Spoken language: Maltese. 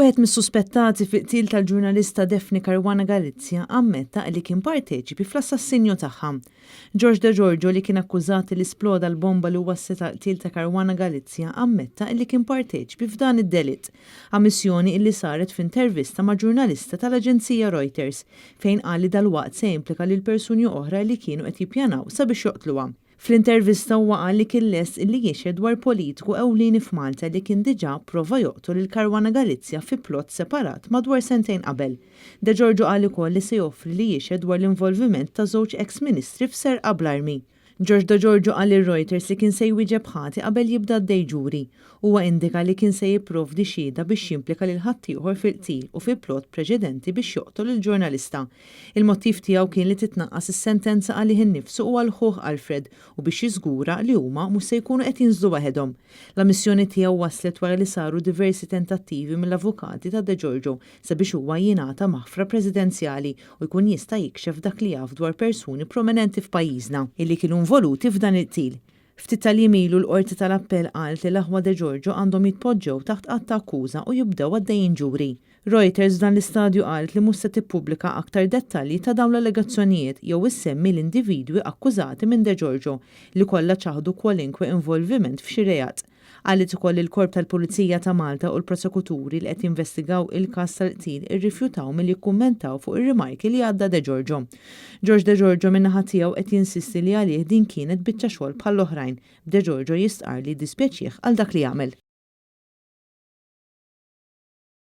Wieħed mis-suspettati fil-qtil tal-ġurnalista Daphne Caruana Galizia ammetta li kien parteċipi fl-assassinju tagħha. George De Giorgio li kien akkużat li sploda l-bomba li wasslet tal-qtil ta' Caruana Galizia ammetta li kien parteċipi f'dan id-delitt. Ammissjoni li saret f'intervista ma' ġurnalista tal-Aġenzija Reuters fejn qal li dal-waqt se implika lil persuni oħra li kienu qed jippjanaw sabiex joqtluha. Fl-intervista huwa qal li kien lest illi jixhed dwar politiku ewlieni f'Malta li kien diġà prova joqtol lil Caruana Galizia fi plott separat madwar sentejn qabel. De Giorgio qal ukoll li se joffri li jixhed dwar l-involviment ta' żewġ ex-ministri f'serqa bl-armi. George De Giorgio qal Reuters li kien se jwieġeb ħati qabel jibda d-dej ġuri. Huwa indika li kien se jipprovdi xhieda biex jimplika lil ħaddieħor fil-qtil u fi plott preċedenti biex joqtol il-ġurnalista. Il-mottiv tiegħu kien li titnaqqas is-sentenza għalih innifsu u għal ħuħ Alfred u biex jiżgura li huma mhux se jkunu qed jinżlu waħedhom. L-ammissjoni tiegħu waslet wara li saru diversi tentattivi mill-avukati ta' De Giorgio sabiex huwa jingħata maħfra presidenzjali u jkun jista' jikxef dak li jaf dwar persuni prominenti f'pajjiżna illi kienu involuti f'dan il-qtil. Ftit tal-jimilu l-qorti tal-appell qalt li l-aħwa De Giorgio għandhom jitpoġġew taħt qatt ta' akkuża u jibdew għaddejjin ġuri. Reuters dan l-istadju qalt li mhux se tippubblika aktar dettalji ta' dawn l-allegazzjonijiet jew issemmi l-individwi akkużati minn De Giorgio li kollha ċaħdu kwalinkwe involviment f'xi reat. Qalet ukoll il-Korp tal-Pulizija ta' Malta u l-prosekuturi li qed jinvestigaw il-każ tal-qtil irrifjutaw milli jikkummentaw fuq ir-rimarki li għadda De Giorgio. George De Giorgio min-naħa tiegħu qed jinsisti li għalih din kienet biċċa xogħol bħall-oħrajn. De Giorgio jistqar li dispjaċih għal dak li jagħmel.